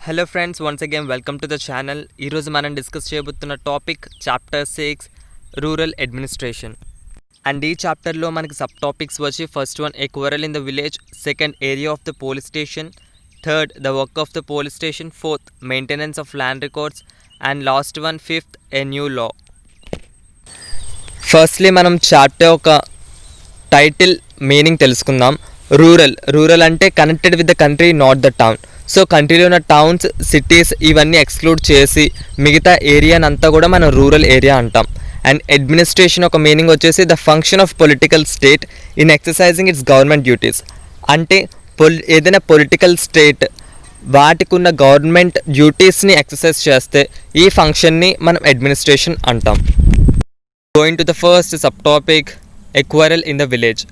Hello friends, once again welcome to the channel. ఈరోజు మనం discuss చేయబోతున్న topic chapter 6 rural administration. And ఈ చాప్టర్లో మనకి సబ్ టాపిక్స్ వచ్చి first one a quarrel in the village, second area of the police station, third the work of the police station, fourth maintenance of land records and last one fifth a new law. Firstly మనం chapter ఒక title meaning తెలుసుకుందాం. Rural అంటే connected with the country, not the town. So కంట్రీలో ఉన్న towns, cities ఇవన్నీ exclude చేసి మిగతా ఏరియాని అంతా కూడా మనం రూరల్ ఏరియా అంటాం. అండ్ అడ్మినిస్ట్రేషన్ ఒక మీనింగ్ వచ్చేసి the function of political state in exercising it's government duties. అంటే ఏదైనా పొలిటికల్ స్టేట్ వాటికి ఉన్న గవర్నమెంట్ డ్యూటీస్ని ఎక్సర్సైజ్ చేస్తే ఈ ఫంక్షన్ని మనం అడ్మినిస్ట్రేషన్ అంటాం. Going to the first sub topic a quarrel in the village.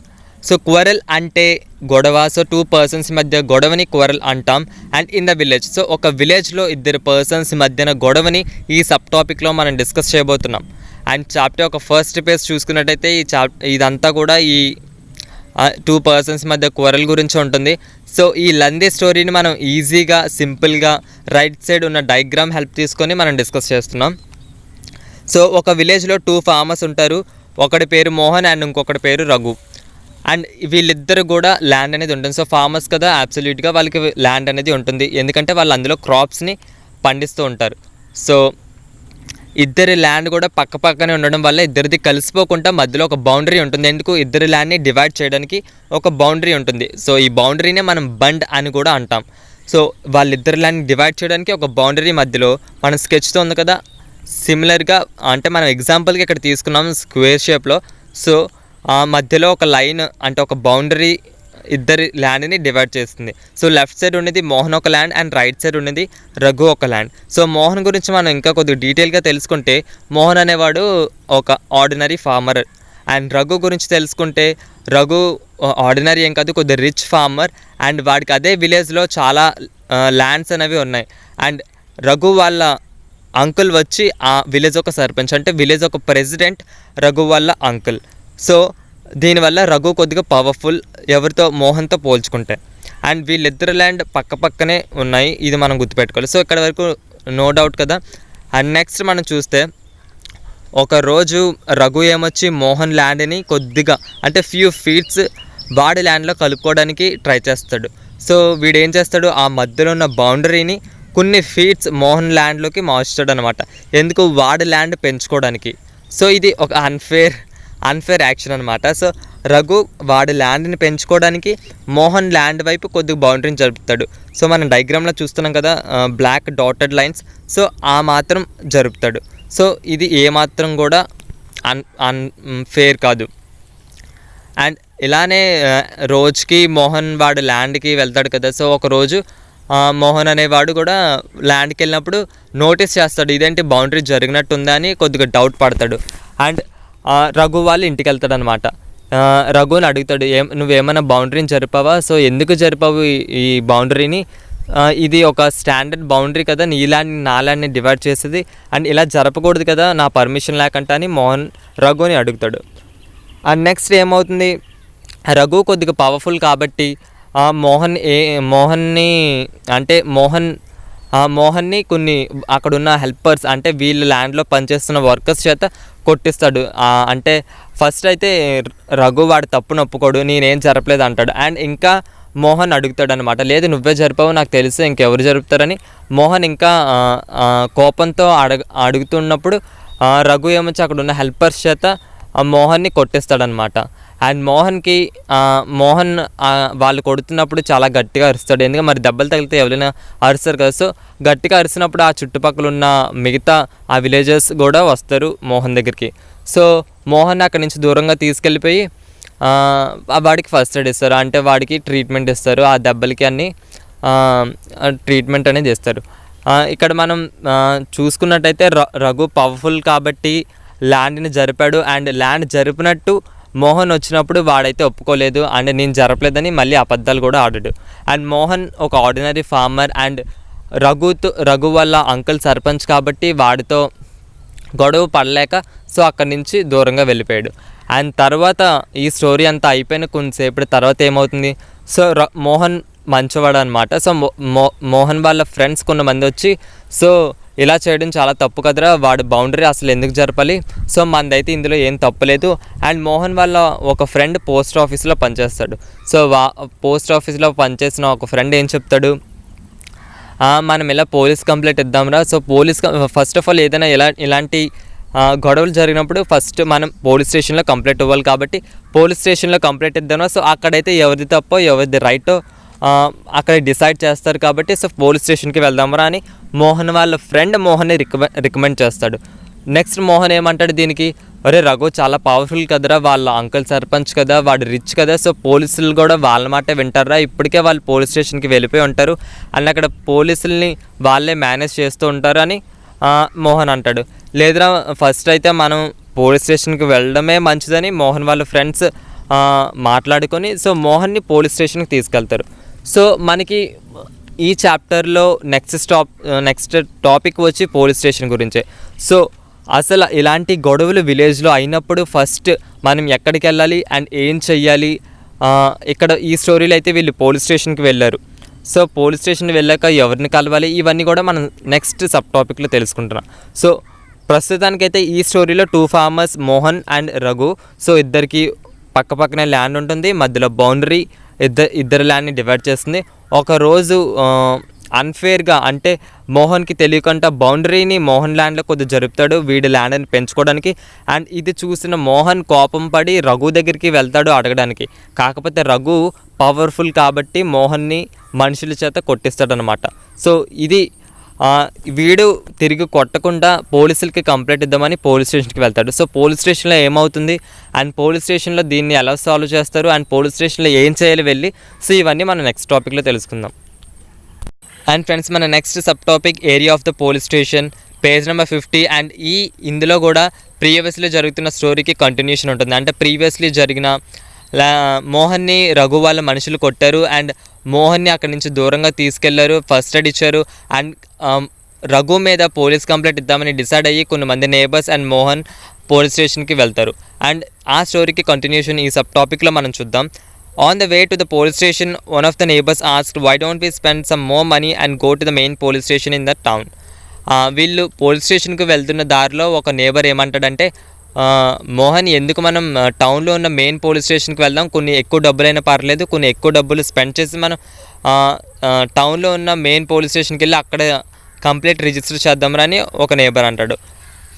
So quarrel అంటే గొడవ. సో టూ పర్సన్స్ మధ్య గొడవని క్వరల్ అంటాం. And in the village, so ఒక విలేజ్లో ఇద్దరు పర్సన్స్ మధ్యన గొడవని ఈ సబ్ టాపిక్లో మనం డిస్కస్ చేయబోతున్నాం. అండ్ చాప్టర్ ఒక ఫస్ట్ పేజ్ చూసుకున్నట్టయితే ఇదంతా కూడా ఈ టూ పర్సన్స్ మధ్య క్వరల్ గురించి ఉంటుంది. సో ఈ లందీ స్టోరీని మనం ఈజీగా, సింపుల్గా రైట్ సైడ్ ఉన్న డయాగ్రామ్ హెల్ప్ తీసుకొని మనం డిస్కస్ చేస్తున్నాం. సో ఒక విలేజ్లో టూ ఫార్మర్స్ ఉంటారు. ఒకటి పేరు మోహన్ అండ్ ఇంకొకటి పేరు రఘు. అండ్ వీళ్ళిద్దరు కూడా ల్యాండ్ అనేది ఉంటుంది. సో ఫార్మర్స్ కదా, అబ్సల్యూట్గా వాళ్ళకి ల్యాండ్ అనేది ఉంటుంది, ఎందుకంటే వాళ్ళు అందులో క్రాప్స్ని పండిస్తూ ఉంటారు. సో ఇద్దరి ల్యాండ్ కూడా పక్క పక్కనే ఉండడం వల్ల ఇద్దరిది కలిసిపోకుండా మధ్యలో ఒక బౌండరీ ఉంటుంది. ఎందుకు? ఇద్దరి ల్యాండ్ని డివైడ్ చేయడానికి ఒక బౌండరీ ఉంటుంది. సో ఈ బౌండరీనే మనం బండ్ అని కూడా అంటాం. సో వాళ్ళిద్దరి ల్యాండ్ని డివైడ్ చేయడానికి ఒక బౌండరీ మధ్యలో మనం స్కెచ్తో ఉంది కదా, సిమిలర్గా అంటే మనం ఎగ్జాంపుల్గా ఇక్కడ తీసుకున్నాం స్క్వేర్ షేప్లో. సో మధ్యలో ఒక లైన్ అంటే ఒక బౌండరీ ఇద్దరి ల్యాండ్ని డివైడ్ చేస్తుంది. సో లెఫ్ట్ సైడ్ ఉండేది మోహన్ ఒక ల్యాండ్ అండ్ రైట్ సైడ్ ఉండేది రఘు ఒక ల్యాండ్. సో మోహన్ గురించి మనం ఇంకా కొద్దిగా డీటెయిల్గా తెలుసుకుంటే, మోహన్ అనేవాడు ఒక ఆర్డినరీ ఫార్మర్. అండ్ రఘు గురించి తెలుసుకుంటే, రఘు ఆర్డినరీ ఏం కాదు, కొద్దిగా రిచ్ ఫార్మర్. అండ్ వాడికి అదే విలేజ్లో చాలా ల్యాండ్స్ అనేవి ఉన్నాయి. అండ్ రఘు వాళ్ళ అంకుల్ వచ్చి ఆ విలేజ్ ఒక సర్పంచ్, అంటే విలేజ్ ఒక ప్రెసిడెంట్ రఘు వాళ్ళ అంకుల్. సో దీనివల్ల రఘు కొద్దిగా పవర్ఫుల్ ఎవరితో, మోహన్తో పోల్చుకుంటే. అండ్ వీళ్ళిద్దరు ల్యాండ్ పక్క పక్కనే ఉన్నాయి, ఇది మనం గుర్తుపెట్టుకోవాలి. సో ఇక్కడ వరకు నో డౌట్ కదా. అండ్ నెక్స్ట్ మనం చూస్తే, ఒకరోజు రఘు ఏమొచ్చి మోహన్ ల్యాండ్ని కొద్దిగా అంటే ఫ్యూ ఫీట్స్ వాడి ల్యాండ్లో కలుపుకోవడానికి ట్రై చేస్తాడు. సో వీడు ఏం చేస్తాడు, ఆ మధ్యలో ఉన్న బౌండరీని కొన్ని ఫీట్స్ మోహన్ ల్యాండ్లోకి మార్చుతాడు అనమాట. ఎందుకు? వాడి ల్యాండ్ పెంచుకోవడానికి. సో ఇది ఒక అన్ఫేర్ యాక్షన్ అనమాట. సో రఘు వాడి ల్యాండ్ని పెంచుకోవడానికి మోహన్ ల్యాండ్ వైపు కొద్దిగా బౌండరీని జరుపుతాడు. సో మనం డయాగ్రామ్లో చూస్తున్నాం కదా, బ్లాక్ డాటెడ్ లైన్స్. సో ఆ మాత్రం జరుపుతాడు. సో ఇది ఏమాత్రం కూడా అన్ఫేర్ కాదు. అండ్ ఇలానే రోజుకి మోహన్ వాడు ల్యాండ్కి వెళ్తాడు కదా. సో ఒకరోజు మోహన్ అనేవాడు కూడా ల్యాండ్కి వెళ్ళినప్పుడు నోటీస్ చేస్తాడు, ఇదేంటి బౌండరీ జరిగినట్టుందా అని కొద్దిగా డౌట్ పడతాడు. అండ్ రఘు వాళ్ళు ఇంటికి వెళ్తాడనమాట. రఘుని అడుగుతాడు, నువ్వేమైనా బౌండరీని జరిపావా? సో ఎందుకు జరిపావు ఈ బౌండరీని? ఇది ఒక స్టాండర్డ్ బౌండరీ కదా, నీ ల్యాండ్ నా ల్యాండ్ని డివైడ్ చేసేది, అండ్ ఇలా జరపకూడదు కదా నా పర్మిషన్ లేకుండా అని రఘుని అడుగుతాడు. అండ్ నెక్స్ట్ ఏమవుతుంది, రఘు కొద్దిగా పవర్ఫుల్ కాబట్టి మోహన్ని కొన్ని అక్కడున్న హెల్పర్స్, అంటే వీళ్ళు ల్యాండ్లో పనిచేస్తున్న వర్కర్స్ చేత కొట్టిస్తాడు. అంటే ఫస్ట్ అయితే రఘు వాడు తప్పును ఒప్పుకోడు, నేనేం జరపలేదు అంటాడు. అండ్ ఇంకా మోహన్ అడుగుతాడు అనమాట, లేదు నువ్వే జరిపావు, నాకు తెలుసు, ఇంకెవరు జరుపుతారని. మోహన్ ఇంకా కోపంతో అడుగుతున్నప్పుడు రఘు ఏమొచ్చి అక్కడ ఉన్న హెల్పర్స్ చేత మోహన్ని కొట్టిస్తాడనమాట. అండ్ మోహన్ వాళ్ళు కొడుతున్నప్పుడు చాలా గట్టిగా అరుస్తాడు, ఎందుకంటే మరి దెబ్బలు తగిలితే ఎవరైనా అరుస్తారు కదా. సో గట్టిగా అరిసినప్పుడు ఆ చుట్టుపక్కల ఉన్న మిగతా ఆ విలేజెస్ కూడా వస్తారు మోహన్ దగ్గరికి. సో మోహన్ అక్కడి నుంచి దూరంగా తీసుకెళ్ళిపోయి వాడికి ఫస్ట్ ఎయిడ్ ఇస్తారు, అంటే వాడికి ట్రీట్మెంట్ ఇస్తారు. ఆ దెబ్బలకి అన్ని ట్రీట్మెంట్ అనేది ఇస్తారు. ఇక్కడ మనం చూసుకున్నట్టయితే రఘు పవర్ఫుల్ కాబట్టి ల్యాండ్ని జరిపాడు. అండ్ ల్యాండ్ జరిపినట్టు మోహన్ వచ్చినప్పుడు వాడైతే ఒప్పుకోలేదు, అండ్ నేను జరపలేదని మళ్ళీ అబద్ధాలు కూడా ఆడాడు. అండ్ మోహన్ ఒక ఆర్డినరీ ఫార్మర్. అండ్ రఘు వల్ల అంకుల్ సర్పంచ్ కాబట్టి వాడితో గొడవ పడలేక సో అక్కడి నుంచి దూరంగా వెళ్ళిపోయాడు. అండ్ తర్వాత ఈ స్టోరీ అంతా అయిపోయిన కొంతసేపటి తర్వాత ఏమవుతుంది, సో మోహన్ మంచివాడు అనమాట. సో మోహన్ వాళ్ళ ఫ్రెండ్స్ కొంతమంది వచ్చి, సో ఇలా చేయడం చాలా తప్పు కదరా, వాడు బౌండరీ అసలు ఎందుకు జరపాలి, సో మనదైతే ఇందులో ఏం తప్పులేదు. అండ్ మోహన్ వాళ్ళ ఒక ఫ్రెండ్ పోస్ట్ ఆఫీస్లో పనిచేస్తాడు. సో పోస్ట్ ఆఫీస్లో పనిచేసిన ఒక ఫ్రెండ్ ఏం చెప్తాడు, మనం ఇలా పోలీస్ కంప్లైంట్ ఇద్దాంరా. సో ఫస్ట్ ఆఫ్ ఆల్ ఏదైనా ఇలాంటి గొడవలు జరిగినప్పుడు ఫస్ట్ మనం పోలీస్ స్టేషన్లో కంప్లైంట్ ఇవ్వాలి, కాబట్టి పోలీస్ స్టేషన్లో కంప్లైంట్ ఇద్దామా. సో అక్కడైతే ఎవరిది తప్పో ఎవరిది రైటో అక్కడ డిసైడ్ చేస్తారు, కాబట్టి సో పోలీస్ స్టేషన్కి వెళ్దామరా అని మోహన్ వాళ్ళ ఫ్రెండ్ మోహన్ని రికమెండ్ చేస్తాడు. నెక్స్ట్ మోహన్ ఏమంటాడు దీనికి, అరే రఘు చాలా పవర్ఫుల్ కదరా, వాళ్ళ అంకుల్ సర్పంచ్ కదా, వాడు రిచ్ కదా, సో పోలీసులు కూడా వాళ్ళ మాట వింటారా, ఇప్పటికే వాళ్ళు పోలీస్ స్టేషన్కి వెళ్ళిపోయి ఉంటారు అండ్ అక్కడ పోలీసుల్ని వాళ్ళే మేనేజ్ చేస్తూ ఉంటారు అని మోహన్ అంటాడు. లేదురా ఫస్ట్ అయితే మనం పోలీస్ స్టేషన్కి వెళ్ళడమే మంచిదని మోహన్ వాళ్ళ ఫ్రెండ్స్ మాట్లాడుకొని సో మోహన్ని పోలీస్ స్టేషన్కి తీసుకెళ్తారు. సో మనకి ఈ చాప్టర్లో నెక్స్ట్ టాపిక్ వచ్చి పోలీస్ స్టేషన్ గురించే. సో అసలు ఇలాంటి గొడవలు విలేజ్లో అయినప్పుడు ఫస్ట్ మనం ఎక్కడికి వెళ్ళాలి అండ్ ఏం చెయ్యాలి, ఇక్కడ ఈ స్టోరీలో అయితే వీళ్ళు పోలీస్ స్టేషన్కి వెళ్ళారు. సో పోలీస్ స్టేషన్కి వెళ్ళాక ఎవరిని కలవాలి, ఇవన్నీ కూడా మనం నెక్స్ట్ సబ్ టాపిక్లో తెలుసుకుంటున్నాం. సో ప్రస్తుతానికైతే ఈ స్టోరీలో 2 farmers Mohan and Raghu, so ఇద్దరికి పక్కనే ల్యాండ్ ఉంటుంది, మధ్యలో బౌండరీ ఇద్దరు ల్యాండ్ని డివైడ్ చేస్తుంది. ఒకరోజు అన్ఫేర్గా అంటే మోహన్కి తెలియకుండా బౌండరీని మోహన్ ల్యాండ్లో కొద్దిగా జరుపుతాడు వీడి ల్యాండ్ని పెంచుకోవడానికి. అండ్ ఇది చూసిన మోహన్ కోపం పడి రఘు దగ్గరికి వెళ్తాడు అడగడానికి. కాకపోతే రఘు పవర్ఫుల్ కాబట్టి మోహన్ని మనుషుల చేత కొట్టిస్తాడనమాట. సో ఇది వీడు తిరిగి కొట్టకుండా పోలీసులకి కంప్లైంట్ ఇద్దామని పోలీస్ స్టేషన్కి వెళ్తాడు. సో పోలీస్ స్టేషన్లో ఏమవుతుంది అండ్ పోలీస్ స్టేషన్లో దీన్ని ఎలా సాల్వ్ చేస్తారు అండ్ పోలీస్ స్టేషన్లో ఏం చేయాలి వెళ్ళి, సో ఇవన్నీ మనం నెక్స్ట్ టాపిక్లో తెలుసుకుందాం. అండ్ ఫ్రెండ్స్ మన next sub topic area of the police station, page number 50. And ఇందులో కూడా ప్రీవియస్లీ జరుగుతున్న స్టోరీకి కంటిన్యూషన్ ఉంటుంది. అంటే ప్రీవియస్లీ జరిగిన మోహన్ని రఘు వాళ్ళ మనుషులు కొట్టారు అండ్ మోహన్ని అక్కడి నుంచి దూరంగా తీసుకెళ్లారు, ఫస్ట్ ఎయిడ్ ఇచ్చారు అండ్ రఘు మీద పోలీస్ కంప్లైంట్ ఇద్దామని డిసైడ్ అయ్యి కొంతమంది నేబర్స్ అండ్ మోహన్ పోలీస్ స్టేషన్కి వెళ్తారు. అండ్ ఆ స్టోరీకి కంటిన్యూషన్ ఈ సబ్ టాపిక్లో మనం చూద్దాం. On the way to the police station, one of the neighbors asked, why don't we spend some more money and go to the main police station in that town? వీళ్ళు police స్టేషన్కి వెళ్తున్న దారిలో ఒక neighbour ఏమంటాడంటే, మోహన్ ఎందుకు మనం టౌన్లో ఉన్న మెయిన్ పోలీస్ స్టేషన్కి వెళ్దాం, కొన్ని ఎక్కువ డబ్బులైనా పర్లేదు, కొన్ని ఎక్కువ డబ్బులు స్పెండ్ చేసి మనం టౌన్లో ఉన్న మెయిన్ పోలీస్ స్టేషన్కి వెళ్ళి అక్కడ కంప్లైంట్ రిజిస్టర్ చేద్దామని అని ఒక నేబర్ అంటాడు.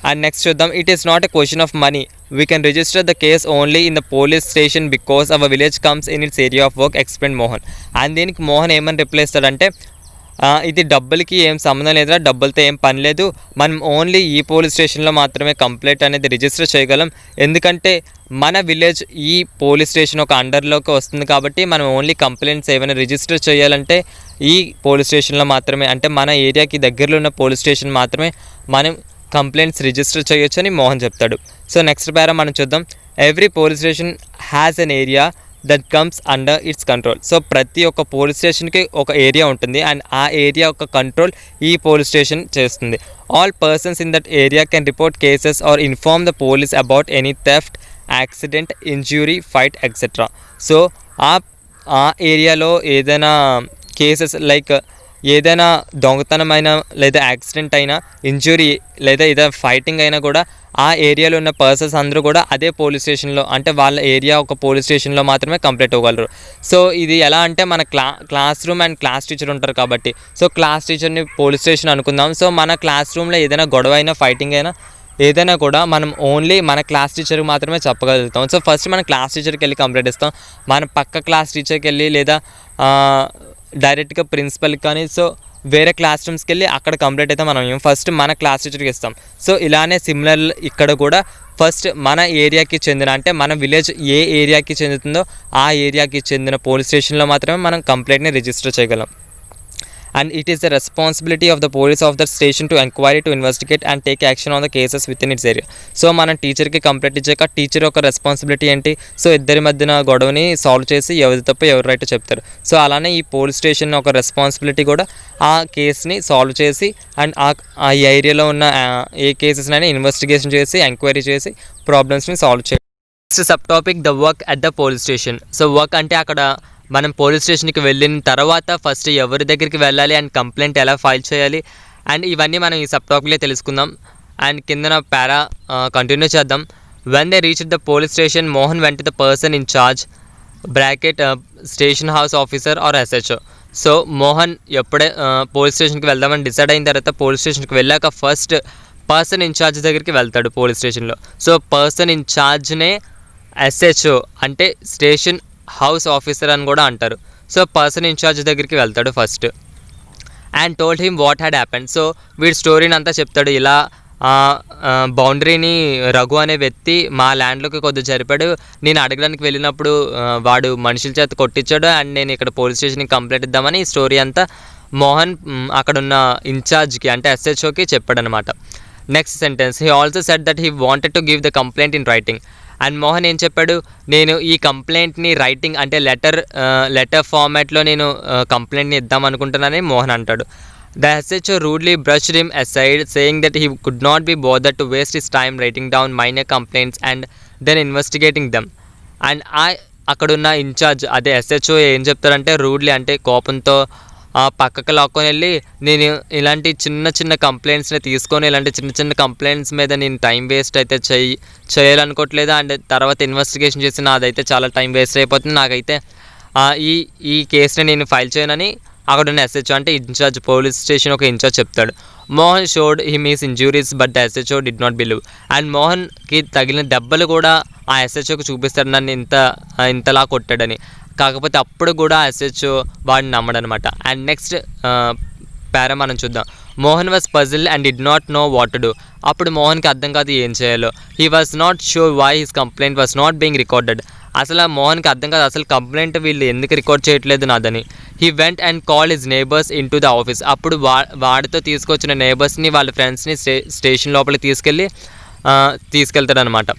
అండ్ నెక్స్ట్ చూద్దాం, it is not a question of money, we can register the case only in the police station because our village comes in its area of work, explain Mohan. And దీనికి మోహన్ ఏమని reply ఇస్తాడంటే, ఇది డబ్బులకి ఏం సంబంధం లేదురా, డబ్బులతో ఏం పని లేదు, మనం ఓన్లీ ఈ పోలీస్ స్టేషన్లో మాత్రమే కంప్లైంట్ అనేది రిజిస్టర్ చేయగలం, ఎందుకంటే మన విలేజ్ ఈ పోలీస్ స్టేషన్ ఒక అండర్లోకి వస్తుంది కాబట్టి మనం ఓన్లీ కంప్లైంట్స్ ఏమైనా రిజిస్టర్ చేయాలంటే ఈ పోలీస్ స్టేషన్లో మాత్రమే, అంటే మన ఏరియాకి దగ్గరలో ఉన్న పోలీస్ స్టేషన్ మాత్రమే మనం కంప్లైంట్స్ రిజిస్టర్ చేయొచ్చు అని మోహన్ చెప్తాడు. సో నెక్స్ట్ పేరా మనం చూద్దాం, every police station has an area that comes under it's control. So ప్రతి ఒక్క పోలీస్ స్టేషన్కి ఒక ఏరియా ఉంటుంది అండ్ ఆ ఏరియా యొక్క కంట్రోల్ ఈ పోలీస్ స్టేషన్ చేస్తుంది. All persons in that area can report cases or inform the police about any theft, accident, injury, fight etcetera. So ఆ ఏరియాలో ఏదైనా కేసెస్ లైక్ ఏదైనా దొంగతనమైన లేదా యాక్సిడెంట్ అయినా, ఇంజ్యూరీ లేదా ఏదైనా ఫైటింగ్ అయినా కూడా ఆ ఏరియాలో ఉన్న పర్సన్స్ అందరూ కూడా అదే పోలీస్ స్టేషన్లో, అంటే వాళ్ళ ఏరియా ఒక పోలీస్ స్టేషన్లో మాత్రమే కంప్లైంట్ ఇవ్వగలరు. సో ఇది ఎలా అంటే మన class room and class teacher ఉంటారు కాబట్టి, సో క్లాస్ టీచర్ని పోలీస్ స్టేషన్ అనుకుందాం. సో మన క్లాస్ రూమ్లో ఏదైనా గొడవ అయినా, ఫైటింగ్ అయినా, ఏదైనా కూడా మనం ఓన్లీ మన క్లాస్ టీచర్కి మాత్రమే చెప్పగలుగుతాం. సో ఫస్ట్ మన క్లాస్ టీచర్కి వెళ్ళి కంప్లైంట్ ఇస్తాం, మన పక్క క్లాస్ టీచర్కి వెళ్ళి లేదా డైరెక్ట్గా ప్రిన్సిపల్కి కానీ, సో వేరే క్లాస్ రూమ్స్కి వెళ్ళి అక్కడ కంప్లైంట్ అయితే మనం ఫస్ట్ మన క్లాస్ టీచర్కి ఇస్తాం. సో ఇలానే సిమిలర్ ఇక్కడ కూడా ఫస్ట్ మన ఏరియాకి చెందిన, అంటే మన విలేజ్ ఏ ఏరియాకి చెందుతుందో ఆ ఏరియాకి చెందిన పోలీస్ స్టేషన్లో మాత్రమే మనం కంప్లైంట్ని రిజిస్టర్ చేయగలం. and it is the responsibility of the police of the station to inquire, to investigate and take action on the cases within its area. So మనం టీచర్కి కంప్లైంట్ ఇచ్చాక టీచర్ యొక్క రెస్పాన్సిబిలిటీ ఏంటి, సో ఇద్దరి మధ్యన గొడవని సాల్వ్ చేసి ఎవరి తప్ప ఎవరు రైట్ చెప్తారు. సో అలానే ఈ పోలీస్ స్టేషన్ ఒక రెస్పాన్సిబిలిటీ కూడా ఆ కేసుని సాల్వ్ చేసి అండ్ ఆ ఏరియాలో ఉన్న ఏ కేసెస్నైనా ఇన్వెస్టిగేషన్ చేసి ఎంక్వైరీ చేసి ప్రాబ్లమ్స్ని సాల్వ్ చేయాలి. Next sub topic the work at the police station. So work అంటే అక్కడ మనం పోలీస్ స్టేషన్కి వెళ్ళిన తర్వాత ఫస్ట్ ఎవరి దగ్గరికి వెళ్ళాలి అండ్ కంప్లైంట్ ఎలా ఫైల్ చేయాలి అండ్ ఇవన్నీ మనం ఈ సబ్ టాపిక్లో తెలుసుకుందాం. అండ్ కింద పారా కంటిన్యూ చేద్దాం. When they reach the police station Mohan went the person in charge bracket station house officer or SHO. So Mohan ఎప్పుడే పోలీస్ స్టేషన్కి వెళ్దామని డిసైడ్ అయిన తర్వాత పోలీస్ స్టేషన్కి వెళ్ళాక ఫస్ట్ పర్సన్ ఇన్ఛార్జ్ దగ్గరికి వెళ్తాడు పోలీస్ స్టేషన్లో. సో పర్సన్ ఇన్ఛార్జ్నే ఎస్హెచ్ఓ అంటే స్టేషన్ హౌస్ ఆఫీసర్ అని కూడా అంటారు. సో పర్సన్ ఇన్ఛార్జ్ దగ్గరికి వెళ్తాడు first and told him what had happened. So వీడి స్టోరీని అంతా చెప్తాడు. ఇలా బౌండరీని రఘు అనే వ్యక్తి మా ల్యాండ్లోకి కొద్దిగా జరిపాడు, నేను అడగడానికి వెళ్ళినప్పుడు వాడు మనుషుల చేత కొట్టించాడు అండ్ నేను ఇక్కడ పోలీస్ స్టేషన్కి కంప్లైంట్ ఇద్దామని ఈ స్టోరీ అంతా మోహన్ అక్కడున్న ఇన్ఛార్జ్కి అంటే ఎస్హెచ్ఓకి చెప్పాడనమాట. Next sentence, he also said that he wanted to give the complaint in writing. And Mohan ఏం చెప్పాడు, నేను ఈ కంప్లైంట్ని రైటింగ్ అంటే లెటర్ ఫార్మాట్లో నేను కంప్లైంట్ని ఇద్దాం అనుకుంటున్నానని మోహన్ అంటాడు. The SHO rudely brushed him aside, saying that he could not be bothered to waste his time writing down minor complaints and then investigating them. And అక్కడున్న ఇన్ఛార్జ్ అదే SHO ఏం చెప్తారంటే రూడ్లీ అంటే కోపంతో పక్కకు లాక్కొని వెళ్ళి నేను ఇలాంటి చిన్న చిన్న కంప్లైంట్స్ని తీసుకొని ఇలాంటి చిన్న చిన్న కంప్లైంట్స్ మీద నేను టైం వేస్ట్ అయితే చేయాలనుకోవట్లేదు అండ్ తర్వాత ఇన్వెస్టిగేషన్ చేసిన అదైతే చాలా టైం వేస్ట్ అయిపోతుంది, నాకైతే ఈ కేసుని నేను ఫైల్ చేయనని అక్కడ ఉన్న ఎస్హెచ్ఓ అంటే ఇన్ఛార్జ్ పోలీస్ స్టేషన్ ఒక ఇన్ఛార్జ్ చెప్తాడు. Mohan showed him his injuries but the SHO did not believe. And మోహన్కి తగిలిన దెబ్బలు కూడా ఆ ఎస్హెచ్ఓకి చూపిస్తాడు, నన్ను ఇంతలా కొట్టాడని. కాకపోతే అప్పుడు కూడా ఆ ఎస్హెచ్ఓ వాడిని నమ్మడనమాట. అండ్ నెక్స్ట్ పారా మనం చూద్దాం. Mohan was puzzle and did not know what to do. అప్పుడు మోహన్కి అర్థం కాదు ఏం చేయాలో. He was not sure why his complaint was not being recorded. అసలు మోహన్కి అర్థం కాదు అసలు కంప్లైంట్ వీళ్ళు ఎందుకు రికార్డ్ చేయట్లేదు నాదని. He went and call his neighbours in to the office. అప్పుడు వాడితో తీసుకొచ్చిన నేబర్స్ని వాళ్ళ ఫ్రెండ్స్ని స్టేషన్ లోపలికి తీసుకెళ్తాడనమాట.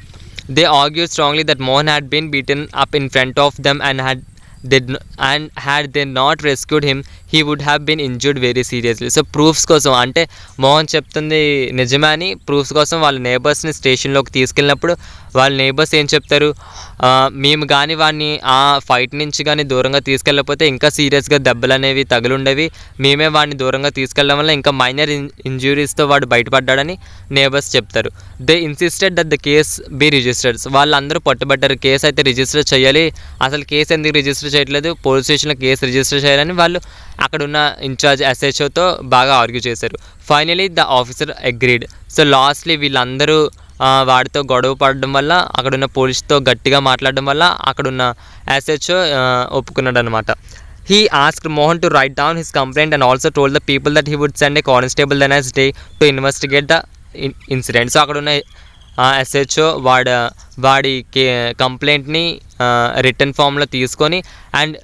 They argue strongly that Mohan had been beaten up in front of them and had they not rescued him he would have been injured very seriously. So proofs కోసం అంటే మోహన్ చెప్తుంది నిజమే అని ప్రూఫ్స్ కోసం వాళ్ళ నేబర్స్ని స్టేషన్లోకి తీసుకెళ్ళినప్పుడు వాళ్ళ నేబర్స్ ఏం చెప్తారు, మేము కానీ వాడిని ఆ ఫైట్ నుంచి కానీ దూరంగా తీసుకెళ్ళకపోతే ఇంకా సీరియస్గా దెబ్బలు అనేవి తగులుండేవి, మేమే వాడిని దూరంగా తీసుకెళ్ళడం వల్ల ఇంకా మైనర్ ఇంజ్యూరీస్తో వాడు బయటపడ్డాడని నేబర్స్ చెప్తారు. They insisted that the case be registered. వాళ్ళందరూ పట్టుబట్టారు కేసు అయితే రిజిస్టర్ చేయాలి, అసలు కేసు ఎందుకు రిజిస్టర్ చేయట్లేదు, పోలీస్ స్టేషన్లో కేసు రిజిస్టర్ చేయాలని వాళ్ళు అక్కడున్న ఇన్ఛార్జ్ ఎస్హెచ్ఓతో బాగా ఆర్గ్యూ చేశారు. Finally the officer agreed. So lastly వీళ్ళందరూ వాడితో గొడవ పడడం వల్ల అక్కడున్న పోలీస్తో గట్టిగా మాట్లాడడం వల్ల అక్కడున్న ఎస్హెచ్ఓ ఒప్పుకున్నాడు అనమాట. He asked Mohan to write down his complaint and also told the people that he would send a constable the next day to investigate the incident. So అక్కడున్న ఎస్హెచ్ఓ వాడి కంప్లైంట్ని రిటర్న్ ఫామ్లో తీసుకొని అండ్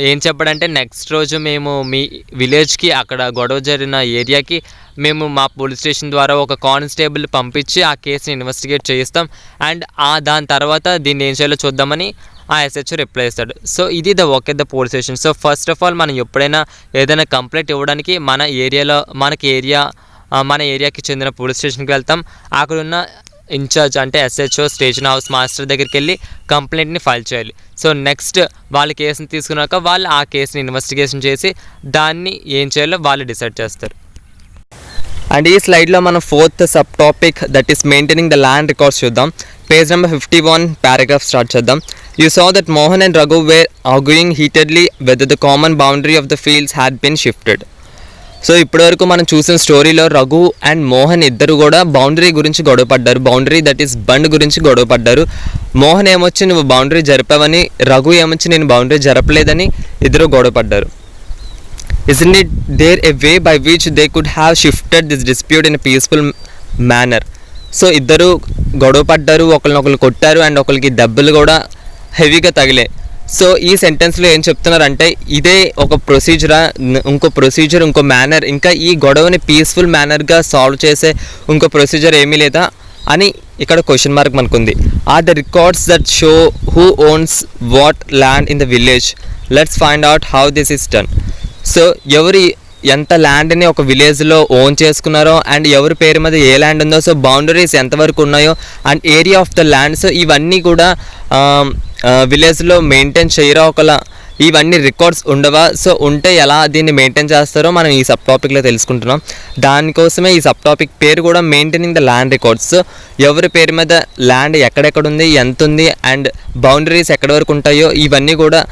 ఏం చెప్పాడంటే next రోజు మేము మీ విలేజ్కి అక్కడ గొడవ జరిగిన ఏరియాకి మేము మా పోలీస్ స్టేషన్ ద్వారా ఒక కానిస్టేబుల్ పంపించి ఆ కేసుని ఇన్వెస్టిగేట్ చేయిస్తాం అండ్ దాని తర్వాత దీన్ని ఏం చేయాలో చూద్దామని ఆ ఎస్హెచ్ఓ రిప్లై ఇస్తాడు. సో ఇది the work at the police station. So first of all మనం ఎప్పుడైనా ఏదైనా కంప్లైంట్ ఇవ్వడానికి మన ఏరియాకి చెందిన పోలీస్ స్టేషన్కి వెళ్తాం. అక్కడున్న ఇన్ఛార్జ్ అంటే ఎస్హెచ్ఓ స్టేషన్ హౌస్ మాస్టర్ దగ్గరికి వెళ్ళి కంప్లైంట్ని ఫైల్ చేయాలి. సో నెక్స్ట్ వాళ్ళ కేసుని తీసుకున్నాక వాళ్ళు ఆ కేసుని ఇన్వెస్టిగేషన్ చేసి దాన్ని ఏం చేయాలో వాళ్ళు డిసైడ్ చేస్తారు. అండ్ ఈ స్లైడ్లో మనం 4th sub topic that is maintaining the land records చూద్దాం. పేజ్ నెంబర్ 51 పారాగ్రాఫ్ స్టార్ట్ చేద్దాం. You saw that Mohan and Raghu were arguing heatedly whether the common boundary of the fields had been shifted. So ఇప్పటివరకు మనం చూసిన స్టోరీలో Raghu and Mohan ఇద్దరు కూడా boundary గురించి గొడవపడ్డారు. Boundary that is bund గురించి గొడవపడ్డారు. మోహన్ ఏమొచ్చి నువ్వు బౌండరీ జరిపావని, రఘు ఏమొచ్చి నేను బౌండరీ జరపలేదని ఇద్దరు గొడవపడ్డారు. Isn't it there a way by which they could have shifted this dispute in a peaceful manner? So ఇద్దరు గొడవపడ్డారు, ఒకరినొకరు కొట్టారు అండ్ ఒకరికి దెబ్బలు కూడా హెవీగా తగిలాయి. సో ఈ సెంటెన్స్లో ఏం చెప్తున్నారంటే ఇదే ఒక ప్రొసీజరా, ఇంకో మేనర్, ఇంకా ఈ గొడవని పీస్ఫుల్ మేనర్గా సాల్వ్ చేసే ఇంకో ప్రొసీజర్ ఏమీ లేదా అని ఇక్కడ క్వశ్చన్ మార్క్ మనకుంది. Are the records that show who owns what land in the village? Let's find out how this is done. So ఎవరు ఎంత ల్యాండ్ని ఒక విలేజ్లో ఓన్ చేసుకున్నారో అండ్ ఎవరి పేరు మీద ఏ ల్యాండ్ ఉందో, సో బౌండరీస్ ఎంతవరకు ఉన్నాయో and area of the land, so ఇవన్నీ కూడా విలేజ్లో మెయింటైన్ చేయరా ఒకలా ఇవన్నీ రికార్డ్స్ ఉండవా? సో ఉంటే ఎలా దీన్ని మెయింటైన్ చేస్తారో మనం ఈ సబ్ టాపిక్లో తెలుసుకుంటున్నాం. దానికోసమే ఈ సబ్ టాపిక్ పేరు కూడా maintaining the land records. So ఎవరి పేరు మీద ల్యాండ్ ఎక్కడెక్కడ ఉంది, ఎంత ఉంది అండ్ బౌండరీస్ ఎక్కడి వరకు ఉంటాయో ఇవన్నీ కూడా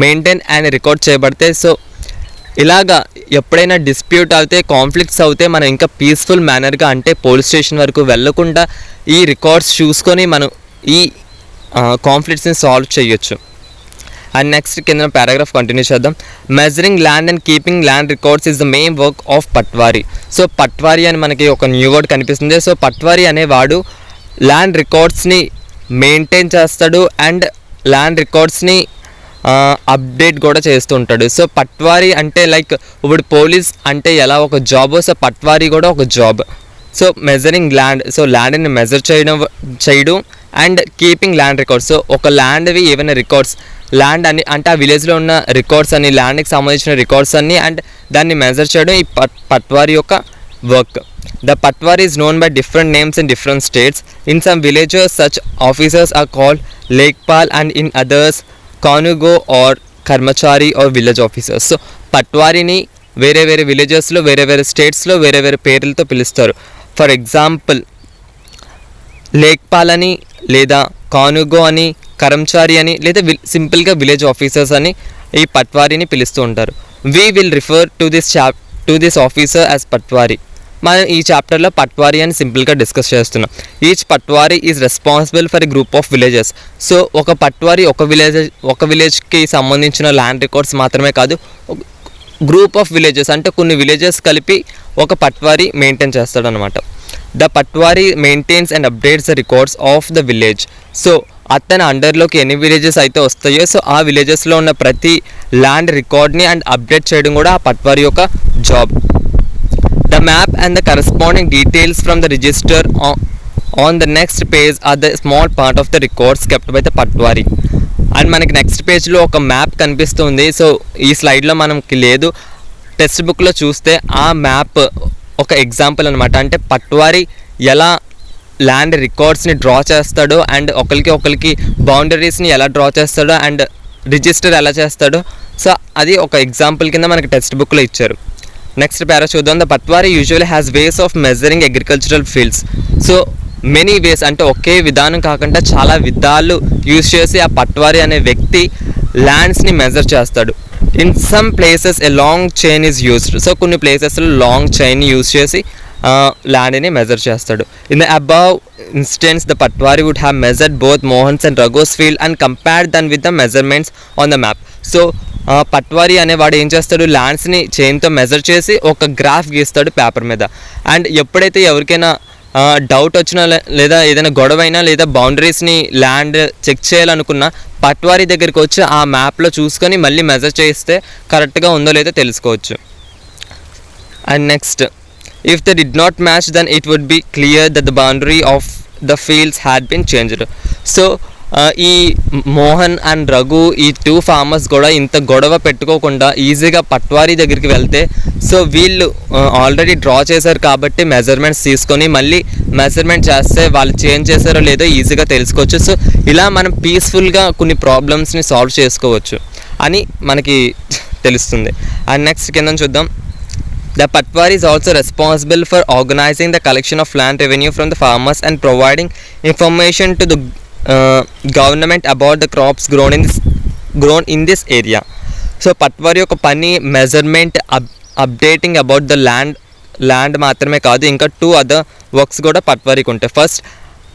మెయింటైన్ అండ్ రికార్డ్ చేయబడతాయి. సో ఇలాగా ఎప్పుడైనా డిస్ప్యూట్ అవుతే, కాన్ఫ్లిక్ట్స్ అవుతే మనం ఇంకా పీస్ఫుల్ మేనర్గా అంటే పోలీస్ స్టేషన్ వరకు వెళ్ళకుండా ఈ రికార్డ్స్ చూసుకొని మనం ఈ కాన్ఫ్లిక్ట్స్ని సాల్వ్ చేయొచ్చు. అండ్ నెక్స్ట్ కింద పారాగ్రాఫ్ కంటిన్యూ చేద్దాం. Measuring land and keeping land records is the main work of patwari. So patwari అని మనకి ఒక న్యూ వర్డ్ కనిపిస్తుంది. సో పట్వారీ అనేవాడు ల్యాండ్ రికార్డ్స్ని మెయింటైన్ చేస్తాడు అండ్ ల్యాండ్ రికార్డ్స్ని అప్డేట్ కూడా చేస్తూ ఉంటాడు. సో పట్వారీ అంటే లైక్ ఇప్పుడు పోలీస్ అంటే ఎలా ఒక జాబో, సో పట్వారీ కూడా ఒక job. So measuring land, so ల్యాండ్ని మెజర్ చేయడం and keeping land records. So ఒక ల్యాండ్వి ఏమైనా రికార్డ్స్, ల్యాండ్ అని అంటే ఆ విలేజ్లో ఉన్న రికార్డ్స్ అన్ని, ల్యాండ్కి సంబంధించిన రికార్డ్స్ అన్ని అండ్ దాన్ని మెజర్ చేయడం ఈ పట్వారీ యొక్క work. The patwari is known by different names in different states. In some villages, such officers are called lekpal and in others, kanungo or karmachari or village officers. So పట్వారీని వేరే వేరే విలేజెస్లో, వేరే వేరే స్టేట్స్లో వేరే వేరే పేర్లతో పిలుస్తారు. ఫర్ ఎగ్జాంపుల్ లేక్పాల్ అని, లేదా కానుగో అని, కర్మచారి అని, లేదా సింపుల్గా విలేజ్ ఆఫీసర్స్ అని ఈ పట్వారీని పిలుస్తూ ఉంటారు. We will refer to this officer as patwari. మనం ఈ చాప్టర్లో పట్వారీ అని సింపుల్గా డిస్కస్ చేస్తున్నాం. Each patwari is responsible for a group of villages. So ఒక పట్వారీ ఒక విలేజ్కి సంబంధించిన ల్యాండ్ రికార్డ్స్ మాత్రమే కాదు, గ్రూప్ ఆఫ్ విలేజెస్ అంటే కొన్ని విలేజెస్ కలిపి ఒక పట్వారీ మెయింటైన్ చేస్తాడు అనమాట. The patwari maintains and updates the records of the village. So అతని అండర్లోకి ఎన్ని విలేజెస్ అయితే వస్తాయో సో ఆ విలేజెస్లో ఉన్న ప్రతి ల్యాండ్ రికార్డ్ని అండ్ అప్డేట్ చేయడం కూడా ఆ పట్వారీ యొక్క job. The map and the corresponding details from the register on the next page are the small part of the records kept by the patwari. And మనకి నెక్స్ట్ పేజ్లో ఒక మ్యాప్ కనిపిస్తుంది. So ఈ స్లైడ్లో మనకి లేదు, టెక్స్ట్ బుక్లో చూస్తే ఆ మ్యాప్ ఒక ఎగ్జాంపుల్ అనమాట. అంటే పట్వారీ ఎలా ల్యాండ్ రికార్డ్స్ని డ్రా చేస్తాడో అండ్ ఒకరికి బౌండరీస్ని ఎలా డ్రా చేస్తాడో అండ్ రిజిస్టర్ ఎలా చేస్తాడో, సో అది ఒక ఎగ్జాంపుల్ కింద మనకి టెక్స్ట్ బుక్లో ఇచ్చారు. నెక్స్ట్ పారా చూద్దాం. The patwari usually has ways of measuring agricultural fields. So many ways అంటే ఒకే విధానం కాకుండా చాలా విధాలు యూజ్ చేసి ఆ పట్వారీ అనే వ్యక్తి ల్యాండ్స్ని మెజర్ చేస్తాడు. In some places a long chain is used. So కొన్ని ప్లేసెస్లో లాంగ్ చైన్ యూజ్ చేసి ల్యాండ్ని మెజర్ చేస్తాడు. In the above instance the patwari would have measured both Mohan's and Ragho's field and compared then with the measurements on the map. So patwari అనేవాడు ఏం చేస్తాడు, ల్యాండ్స్ని చైన్తో మెజర్ చేసి ఒక గ్రాఫ్ గీస్తాడు పేపర్ మీద. అండ్ ఎప్పుడైతే ఎవరికైనా డౌట్ వచ్చినా లేదా ఏదైనా గొడవ అయినా లేదా బౌండరీస్ని ల్యాండ్ చెక్ చేయాలనుకున్నా పట్వారీ దగ్గరికి వచ్చి ఆ మ్యాప్లో చూసుకొని మళ్ళీ మెజర్ చేస్తే కరెక్ట్గా ఉందో లేదో తెలుసుకోవచ్చు. And next, if they did not match then it would be clear that the boundary of the fields had been changed. So ఈ మోహన్ అండ్ రఘు ఈ 2 farmers కూడా ఇంత గొడవ పెట్టుకోకుండా ఈజీగా పట్వారీ దగ్గరికి వెళ్తే సో వీళ్ళు ఆల్రెడీ డ్రా చేశారు కాబట్టి మెజర్మెంట్స్ తీసుకొని మళ్ళీ మెజర్మెంట్ చేస్తే వాళ్ళు చేంజ్ చేశారో లేదో ఈజీగా తెలుసుకోవచ్చు. సో ఇలా మనం పీస్ఫుల్గా కొన్ని ప్రాబ్లమ్స్ని సాల్వ్ చేసుకోవచ్చు అని మనకి తెలుస్తుంది. అండ్ నెక్స్ట్ కింద చూద్దాం. The patwari is also responsible for organizing the collection of land revenue from the farmers and providing information to the government about the crops grown in this area. So patwari యొక్క పని measurement, updating about the land మాత్రమే కాదు, ఇంకా 2 other works కూడా పట్వారీకి ఉంటాయి. First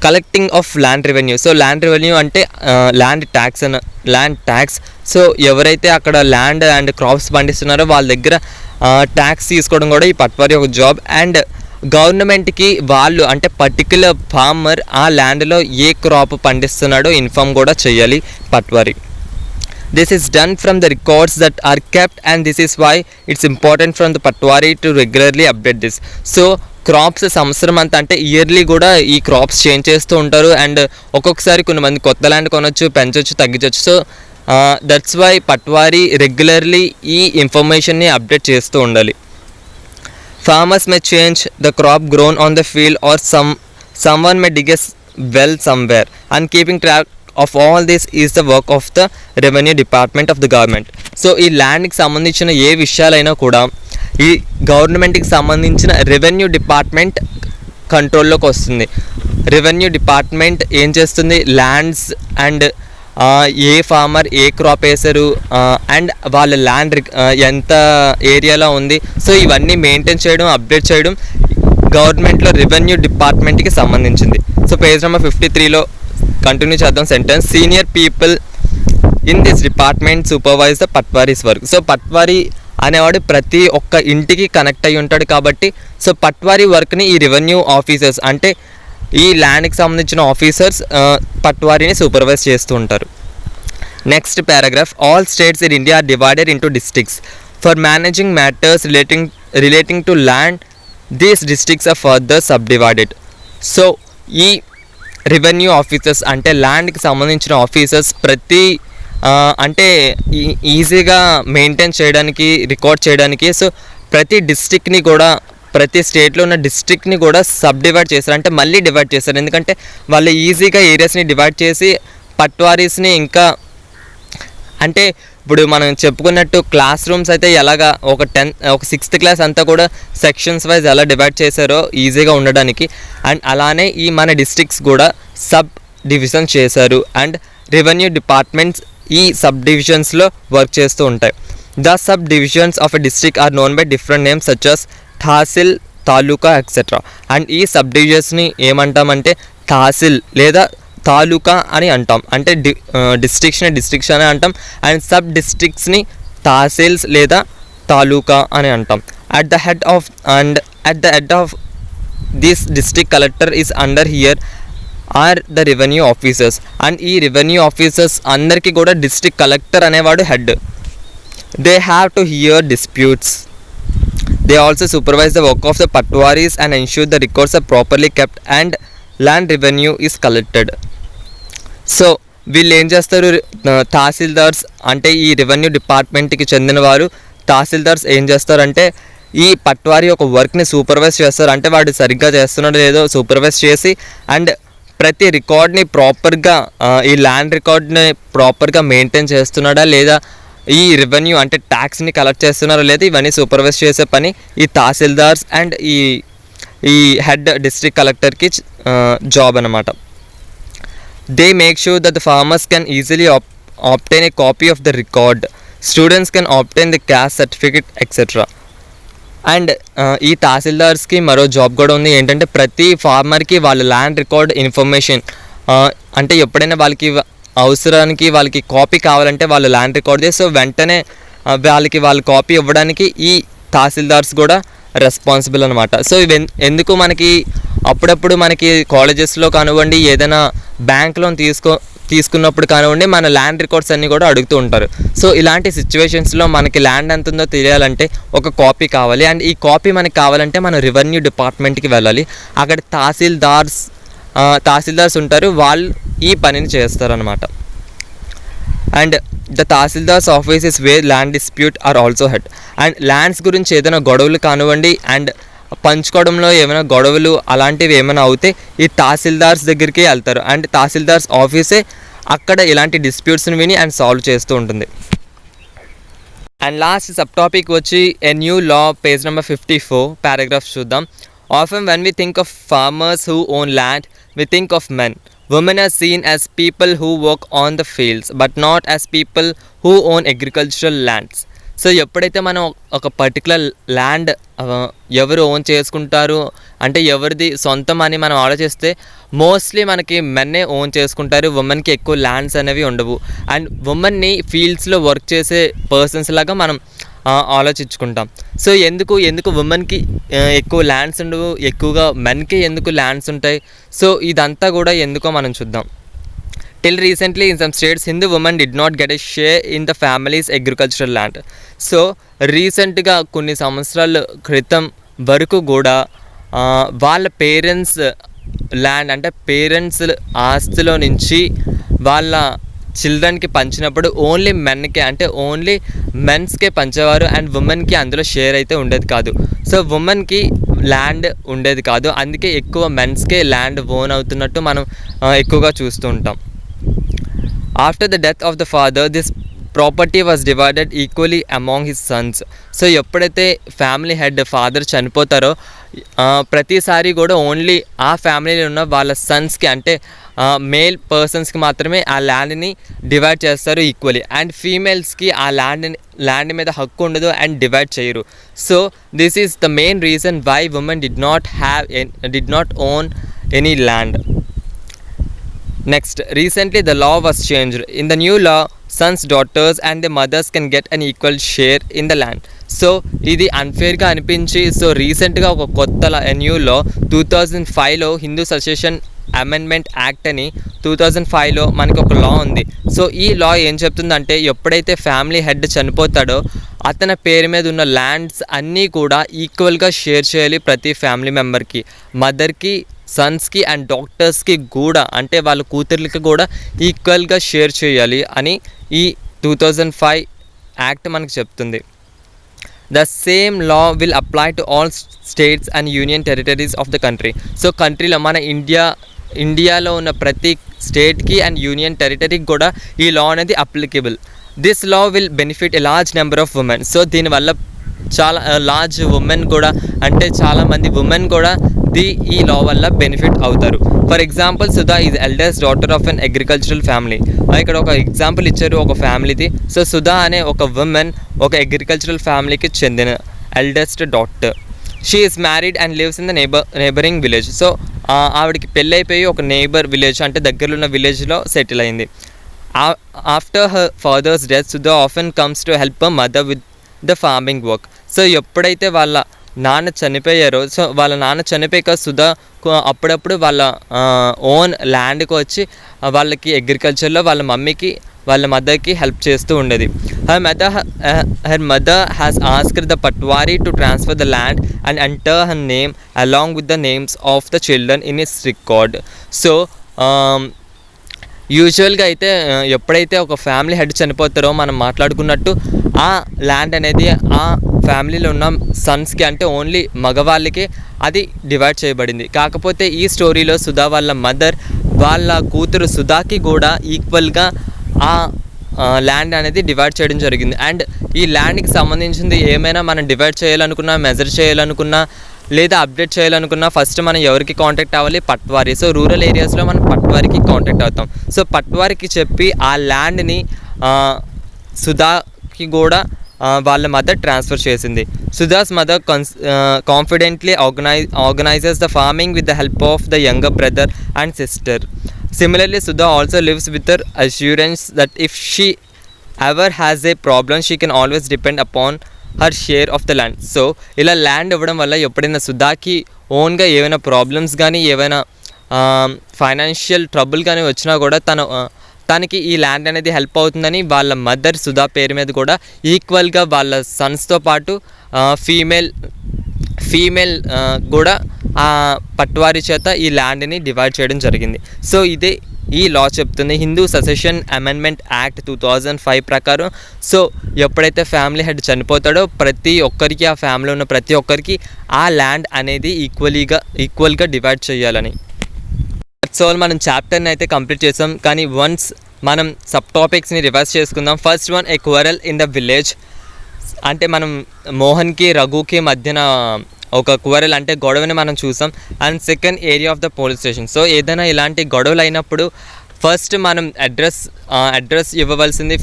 collecting of land revenue. So land revenue అంటే land tax. So ఎవరైతే అక్కడ ల్యాండ్ అండ్ క్రాప్స్ పండిస్తున్నారో వాళ్ళ దగ్గర ట్యాక్స్ తీసుకోవడం కూడా ఈ పట్వారీ ఒక జాబ్. అండ్ గవర్నమెంట్కి వాళ్ళు అంటే పర్టిక్యులర్ ఫార్మర్ ఆ ల్యాండ్లో ఏ క్రాప్ పండిస్తున్నాడో ఇన్ఫార్మ్ కూడా చేయాలి patwari. This is done from the records that are kept and this is why it's important from the patwari to regularly update this. So crops సంవత్సరం అంతా అంటే ఇయర్లీ కూడా ఈ క్రాప్స్ చేంజ్ చేస్తూ ఉంటారు. అండ్ ఒక్కొక్కసారి కొంతమంది కొత్త ల్యాండ్ కొనొచ్చు, పెంచవచ్చు, తగ్గించవచ్చు. So that's why patwari regularly ఈ ఇన్ఫర్మేషన్ని అప్డేట్ చేస్తూ ఉండాలి. Farmers may change the crop grown on the field or someone may dig a well somewhere and keeping track of all this is the work of the revenue department of the government. So ఈ ల్యాండ్కి సంబంధించిన ఏ విషయాలైనా కూడా ఈ గవర్నమెంట్కి సంబంధించిన revenue department కంట్రోల్లోకి వస్తుంది. Revenue department ఏం చేస్తుంది, ల్యాండ్స్ అండ్ ఏ ఫార్మర్ ఏ క్రాప్ వేసారు అండ్ వాళ్ళ ల్యాండ్ ఎంత ఏరియాలో ఉంది, సో ఇవన్నీ మెయింటైన్ చేయడం, అప్డేట్ చేయడం గవర్నమెంట్లో రెవెన్యూ డిపార్ట్మెంట్కి సంబంధించింది. సో పేజ్ నెంబర్ 53లో కంటిన్యూ చేద్దాం sentence. Senior people in this department supervise the patwari's work. So patwari అనేవాడు ప్రతి ఒక్క ఇంటికి కనెక్ట్ అయ్యి ఉంటాడు కాబట్టి సో పట్వారీ వర్క్ని ఈ రెవెన్యూ ఆఫీసర్స్ అంటే ఈ ల్యాండ్కి సంబంధించిన ఆఫీసర్స్ పట్వారీని సూపర్వైజ్ చేస్తూ ఉంటారు. Next paragraph. All states in India are divided into districts for managing matters relating to land. These districts are further subdivided. So ఈ రెవెన్యూ ఆఫీసర్స్ అంటే ల్యాండ్కి సంబంధించిన ఆఫీసర్స్ ప్రతి అంటే ఈజీగా మెయింటైన్ చేయడానికి, రికార్డ్ చేయడానికి సో ప్రతి డిస్ట్రిక్ట్ని కూడా, ప్రతి స్టేట్లో ఉన్న డిస్ట్రిక్ట్ని కూడా సబ్ డివైడ్ చేశారు, అంటే మళ్ళీ డివైడ్ చేశారు. ఎందుకంటే వాళ్ళు ఈజీగా ఏరియాస్ని డివైడ్ చేసి పట్వారీస్ని ఇంకా అంటే ఇప్పుడు మనం చెప్పుకున్నట్టు క్లాస్ రూమ్స్ అయితే ఎలాగా ఒక 6th క్లాస్ అంతా కూడా సెక్షన్స్ వైజ్ ఎలా డివైడ్ చేశారో ఈజీగా ఉండడానికి, అండ్ అలానే ఈ మన డిస్ట్రిక్ట్స్ కూడా సబ్ డివిజన్ చేశారు. అండ్ రెవెన్యూ డిపార్ట్మెంట్స్ ఈ సబ్ డివిజన్స్లో వర్క్ చేస్తూ ఉంటాయి. The sub divisions of a district are known by different names such as tehsil, taluka etcetera. And ఈ సబ్ డివిజన్స్ని ఏమంటామంటే తహసీల్ లేదా తాలూకా అని అంటాం, అంటే డిస్ట్రిక్ట్స్ అని అంటాం. అండ్ సబ్ డిస్ట్రిక్ట్స్ని తహసీల్స్ లేదా తాలూకా అని అంటాం. At the head of this district collector is under here are the revenue officers. And ఈ రెవెన్యూ ఆఫీసర్స్ అందరికీ కూడా డిస్ట్రిక్ట్ కలెక్టర్ అనేవాడు head. They have to hear disputes. They also supervise the work of the patwaris and ensure the records are properly kept and land revenue is collected. So వీళ్ళు ఏం చేస్తారు, తహసీల్దార్స్ అంటే ఈ revenue డిపార్ట్మెంట్కి చెందిన వారు తహసీల్దార్స్ ఏం చేస్తారంటే ఈ పట్వారీ ఒక వర్క్ని సూపర్వైజ్ చేస్తారు, అంటే వాడు సరిగ్గా చేస్తున్నాడో లేదో సూపర్వైజ్ చేసి అండ్ ప్రతి రికార్డ్ని ప్రాపర్గా ఈ ల్యాండ్ రికార్డ్ని ప్రాపర్గా మెయింటైన్ చేస్తున్నాడా లేదా, ఈ రెవెన్యూ అంటే ట్యాక్స్ని కలెక్ట్ చేస్తున్నారా లేదా, ఇవన్నీ సూపర్వైజ్ చేసే పని ఈ తహసీల్దార్స్ అండ్ ఈ హెడ్ డిస్ట్రిక్ట్ కలెక్టర్కి జాబ్ అనమాట. They make sure that the farmers can easily obtain a copy of the record, students can obtain the caste certificate etcetera. And ఈ తహసీల్దార్స్కి మరో జాబ్ కూడా ఉంది, ఏంటంటే ప్రతి ఫార్మర్కి వాళ్ళ ల్యాండ్ రికార్డ్ ఇన్ఫర్మేషన్ అంటే ఎప్పుడైనా వాళ్ళకి అవసరానికి వాళ్ళకి కాపీ కావాలంటే వాళ్ళ ల్యాండ్ రికార్డ్దే, సో వెంటనే వాళ్ళ కాపీ ఇవ్వడానికి ఈ తహసీల్దార్స్ కూడా రెస్పాన్సిబుల్ అనమాట. సో ఎందుకు మనకి అప్పుడప్పుడు మనకి కాలేజెస్లో కానివ్వండి, ఏదైనా బ్యాంక్ లోన్ తీసుకున్నప్పుడు కానివ్వండి, మన ల్యాండ్ రికార్డ్స్ అన్నీ కూడా అడుగుతూ ఉంటారు. సో ఇలాంటి సిచ్యువేషన్స్లో మనకి ల్యాండ్ ఎంత ఉందో తెలియాలంటే ఒక కాపీ కావాలి. అండ్ ఈ కాపీ మనకి కావాలంటే మనం రెవెన్యూ డిపార్ట్మెంట్కి వెళ్ళాలి. అక్కడ తహసీల్దార్స్ ఉంటారు, వాళ్ళు ఈ పనిని చేస్తారనమాట. And the tehsildars office is where land dispute are also heard. And lands గురించి ఏదైనా గొడవలు కానివ్వండి అండ్ పంచుకోవడంలో ఏమైనా గొడవలు అలాంటివి ఏమైనా అవుతే ఈ తహసీల్దార్స్ దగ్గరికి వెళ్తారు. అండ్ తహసీల్దార్స్ ఆఫీసే అక్కడ ఇలాంటి డిస్ప్యూట్స్ని విని అండ్ సాల్వ్ చేస్తూ ఉంటుంది. అండ్ లాస్ట్ సబ్ టాపిక్ వచ్చి a new law, page number 54 paragraph చూద్దాం. Often when we think of farmers who own land, we think of men. Women are seen as people who work on the fields, but not as people who own agricultural lands. So ఎప్పుడైతే మనం ఒక particular land ఎవరు own చేసుకుంటారు అంటే ఎవరిది సొంతం అని మనం ఆలోచిస్తే మోస్ట్లీ మనకి మెన్నే ఓన్ చేసుకుంటారు, ఉమెన్కి ఎక్కువ ల్యాండ్స్ అనేవి ఉండవు. అండ్ ఉమెన్ని ఫీల్డ్స్లో వర్క్ చేసే పర్సన్స్ లాగా మనం ఆలోచించుకుంటాం. సో ఎందుకు ఉమెన్కి ఎక్కువ ల్యాండ్స్ ఉండవు, ఎక్కువగా మెన్కి ఎందుకు ల్యాండ్స్ ఉంటాయి? సో ఇదంతా కూడా ఎందుకో మనం చూద్దాం. Till recently in some states Hindu women did not get a share in the families agricultural land. So రీసెంట్గా కొన్ని సంవత్సరాల క్రితం వరకు కూడా వాళ్ళ పేరెంట్స్ ల్యాండ్ అంటే పేరెంట్స్ ఆస్తిలో నుంచి వాళ్ళ చిల్డ్రన్కి పంచినప్పుడు ఓన్లీ మెన్కే అంటే ఓన్లీ మెన్స్కే పంచేవారు అండ్ ఉమెన్కి అందులో షేర్ అయితే ఉండేది కాదు. సో ఉమెన్కి ల్యాండ్ ఉండేది కాదు, అందుకే ఎక్కువ మెన్స్కే ల్యాండ్ ఓన్ అవుతున్నట్టు మనం ఎక్కువగా చూస్తూ ఉంటాం. After the death of the father, this property was divided equally among his Sons. So ఎప్పుడైతే ఫ్యామిలీ హెడ్ ఫాదర్ చనిపోతారో ప్రతిసారి కూడా ఓన్లీ ఆ ఫ్యామిలీలో ఉన్న వాళ్ళ సన్స్కి అంటే మేల్ పర్సన్స్కి మాత్రమే ఆ ల్యాండ్ని డివైడ్ చేస్తారు ఈక్వలీ, అండ్ ఫీమేల్స్కి ఆ ల్యాండ్ మీద హక్కు ఉండదు అండ్ డివైడ్ చేయరు. So this is the main reason why women did not own any land. Next, recently the law was changed. In the new law, sons, daughters and their mothers can get an equal share in the land. So ఇది అన్ఫేర్గా అనిపించి so రీసెంట్గా ఒక కొత్త new law 2005లో Hindu succession amendment act అని 2005లో మనకి ఒక లా ఉంది. సో ఈ లా ఏం చెప్తుందంటే ఎప్పుడైతే ఫ్యామిలీ హెడ్ చనిపోతాడో అతని పేరు మీద ఉన్న ల్యాండ్స్ అన్నీ కూడా ఈక్వల్గా షేర్ చేయాలి ప్రతి ఫ్యామిలీ మెంబర్కి, మదర్కి, సన్స్కి అండ్ డాక్టర్స్కి కూడా, అంటే వాళ్ళ కూతుర్లకి కూడా ఈక్వల్గా షేర్ చేయాలి అని ఈ 2005 యాక్ట్ మనకు చెప్తుంది. The same law will apply to all states and union territories of the country. So కంట్రీలో మన ఇండియాలో ఉన్న ప్రతి స్టేట్కి అండ్ యూనియన్ టెరిటరీకి కూడా ఈ లా అనేది applicable. This law will benefit a large number of women. So దీనివల్ల చాలా లార్జ్ ఉమెన్ కూడా, అంటే చాలామంది ఉమెన్ కూడా ఈ లా వల్ల బెనిఫిట్ అవుతారు. For example, Sudha is eldest daughter of an agricultural family. ఇక్కడ ఒక ఎగ్జాంపుల్ ఇచ్చారు ఒక ఫ్యామిలీది. సో సుధా అనే ఒక ఉమెన్ ఒక అగ్రికల్చరల్ ఫ్యామిలీకి చెందిన eldest daughter. She is married and lives in the neighbouring village. So ఆవిడకి పెళ్ళైపోయి ఒక నేబర్ విలేజ్ అంటే దగ్గరలో ఉన్న విలేజ్లో సెటిల్ అయింది. After her father's death, Sudha often comes to help her mother with the farming work. So ఎప్పుడైతే వాళ్ళ నాన్న చనిపోయారో, సో వాళ్ళ నాన్న చనిపోయాక సుధా అప్పుడప్పుడు వాళ్ళ ఓన్ ల్యాండ్కి వచ్చి వాళ్ళకి అగ్రికల్చర్లో వాళ్ళ మమ్మీకి వాళ్ళ మదర్కి హెల్ప్ చేస్తూ ఉండేది. Her mother has asked the patwari to transfer the land and enter her name along with the names of the children in his record. So యూజువల్గా అయితే ఎప్పుడైతే ఒక ఫ్యామిలీ హెడ్ చనిపోతారో మనం మాట్లాడుకున్నట్టు ఆ ల్యాండ్ అనేది ఆ ఫ్యామిలీలో ఉన్న సన్స్కి అంటే ఓన్లీ మగవాళ్ళకి అది డివైడ్ చేయబడింది. కాకపోతే ఈ స్టోరీలో సుధా వాళ్ళ మదర్ వాళ్ళ కూతురు సుధాకి కూడా ఈక్వల్గా ఆ ల్యాండ్ అనేది డివైడ్ చేయడం జరిగింది. అండ్ ఈ ల్యాండ్కి సంబంధించింది ఏమైనా మనం డివైడ్ చేయాలనుకున్నా, మెజర్ చేయాలనుకున్నా లేదా అప్డేట్ చేయాలనుకున్నా ఫస్ట్ మనం ఎవరికి కాంటాక్ట్ అవ్వాలి? పట్వారీ. సో రూరల్ ఏరియాస్లో మనం పట్వారికి కాంటాక్ట్ అవుతాం. సో పట్వారికి చెప్పి ఆ ల్యాండ్ని సుధాకి కూడా వాళ్ళ మదర్ ట్రాన్స్ఫర్ చేసింది. Sudha's mother confidently organises the farming with the help of the younger brother and sister. Similarly, Sudha also lives with her assurance that if she ever has a problem, she can always depend upon her share of the land. So, ఇలా land ఇవ్వడం వల్ల ఎప్పుడైనా సుధాకి ఓన్గా ఏమైనా problems కానీ ఏమైనా financial trouble కానీ వచ్చినా కూడా తనకి ఈ ల్యాండ్ అనేది హెల్ప్ అవుతుందని వాళ్ళ మదర్ సుధా పేరు మీద కూడా ఈక్వల్గా వాళ్ళ సన్స్తో పాటు ఫీమేల్ కూడా ఆ పట్వారీ చేత ఈ ల్యాండ్ని డివైడ్ చేయడం జరిగింది. సో ఇదే ఈ లా చెప్తుంది, హిందూ ససెషన్ అమెండ్మెంట్ యాక్ట్ 2005 ప్రకారం. సో ఎప్పుడైతే ఫ్యామిలీ హెడ్ చనిపోతాడో ప్రతి ఒక్కరికి, ఆ ఫ్యామిలీలో ఉన్న ప్రతి ఒక్కరికి ఆ ల్యాండ్ అనేది ఈక్వల్గా డివైడ్ చేయాలని. సో మనం చాప్టర్ని అయితే కంప్లీట్ చేసాం, కానీ వన్స్ మనం సబ్ టాపిక్స్ని రివర్స్ చేసుకుందాం. First one, a quarrel in the village. అంటే మనం మోహన్కి రఘుకి మధ్యన ఒక క్వరల్ అంటే గొడవని మనం చూసాం. And second, area of the police station. So ఏదైనా ఇలాంటి గొడవలు అయినప్పుడు ఫస్ట్ మనం అడ్రస్ ఇవ్వవలసింది,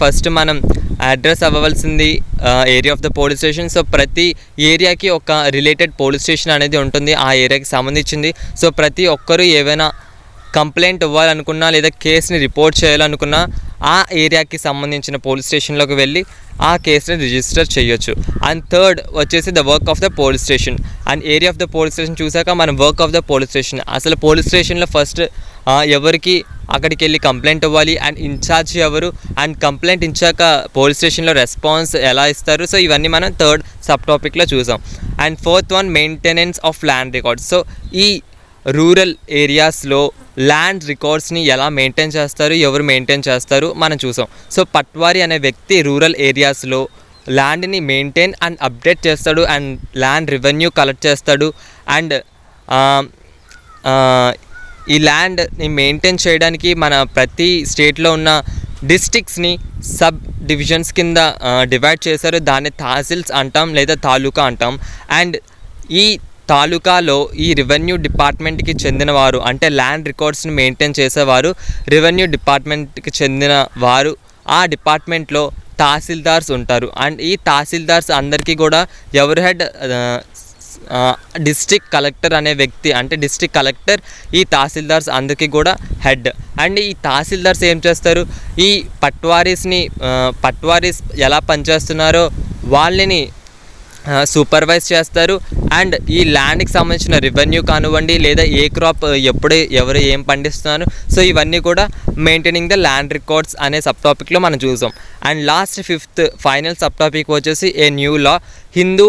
area of the police station. So ప్రతి ఏరియాకి ఒక రిలేటెడ్ పోలీస్ స్టేషన్ అనేది ఉంటుంది ఆ ఏరియాకి సంబంధించింది. సో ప్రతి ఒక్కరూ ఏవైనా కంప్లైంట్ ఇవ్వాలనుకున్నా లేదా కేసుని రిపోర్ట్ చేయాలనుకున్నా ఆ ఏరియాకి సంబంధించిన పోలీస్ స్టేషన్లోకి వెళ్ళి ఆ కేసుని రిజిస్టర్ చేయొచ్చు. అండ్ థర్డ్ వచ్చేసి the work of the police station. And area of the police station చూసాక మనం work of the police station, అసలు పోలీస్ స్టేషన్లో ఫస్ట్ ఎవరికి అక్కడికి వెళ్ళి కంప్లైంట్ ఇవ్వాలి, అండ్ ఇన్ఛార్జ్ ఎవరు, అండ్ కంప్లైంట్ ఇచ్చాక పోలీస్ స్టేషన్లో రెస్పాన్స్ ఎలా ఇస్తారు. సో ఇవన్నీ మనం థర్డ్ సబ్ టాపిక్లో చూసాం. And fourth one, maintenance of land records. So ఈ రూరల్ ఏరియాస్లో ల్యాండ్ రికార్డ్స్ని ఎలా మెయింటైన్ చేస్తారు, ఎవరు మెయింటైన్ చేస్తారు మనం చూసాం. సో పట్వారీ అనే వ్యక్తి రూరల్ ఏరియాస్లో ల్యాండ్ని మెయింటైన్ అండ్ అప్డేట్ చేస్తాడు, అండ్ ల్యాండ్ రెవెన్యూ కలెక్ట్ చేస్తాడు. అండ్ ఈ ల్యాండ్ని మెయింటైన్ చేయడానికి మన ప్రతి స్టేట్లో ఉన్న డిస్ట్రిక్ట్స్ని సబ్ డివిజన్స్ కింద డివైడ్ చేశారు. దాన్ని తహసీల్స్ అంటాం లేదా తాలూకా అంటాం. అండ్ ఈ తాలూకాలో ఈ రెవెన్యూ డిపార్ట్మెంట్కి చెందినవారు, అంటే ల్యాండ్ రికార్డ్స్ని మెయింటైన్ చేసేవారు రెవెన్యూ డిపార్ట్మెంట్కి చెందిన వారు. ఆ డిపార్ట్మెంట్లో తహసీల్దార్స్ ఉంటారు. అండ్ ఈ తహసీల్దార్స్ అందరికీ కూడా ఎవరు హెడ్, డిస్ట్రిక్ట్ కలెక్టర్ అనే వ్యక్తి, అంటే డిస్ట్రిక్ట్ కలెక్టర్ ఈ తహసీల్దార్స్ అందరికీ కూడా హెడ్. అండ్ ఈ తహసీల్దార్స్ ఏం చేస్తారు, ఈ పట్వారీస్ ఎలా పనిచేస్తున్నారో వాళ్ళని సూపర్వైజ్ చేస్తారు. అండ్ ఈ ల్యాండ్కి సంబంధించిన రెవెన్యూ కానివ్వండి లేదా ఏ క్రాప్ ఎవరు ఏం పండిస్తున్నారు, సో ఇవన్నీ కూడా మెయింటైనింగ్ ద ల్యాండ్ రికార్డ్స్ అనే సబ్ టాపిక్లో మనం చూసాం. And last 5th final sub topic వచ్చేసి a new law, Hindu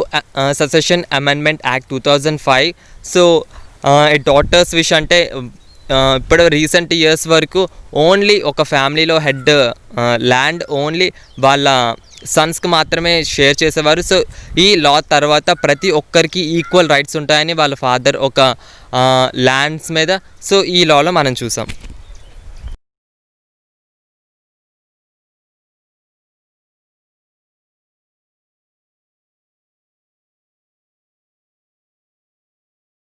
succession amendment act 2005. So ఈ డాటర్స్ విష్ అంటే ఇప్పుడు రీసెంట్ ఇయర్స్ వరకు ఓన్లీ ఒక ఫ్యామిలీలో హెడ్ ల్యాండ్ ఓన్లీ వాళ్ళ సన్స్కి మాత్రమే షేర్ చేసేవారు. సో ఈ లా తర్వాత ప్రతి ఒక్కరికి ఈక్వల్ రైట్స్ ఉంటాయని వాళ్ళ ఫాదర్ ఒక ల్యాండ్స్ మీద, సో ఈ లాలో మనం చూసాం.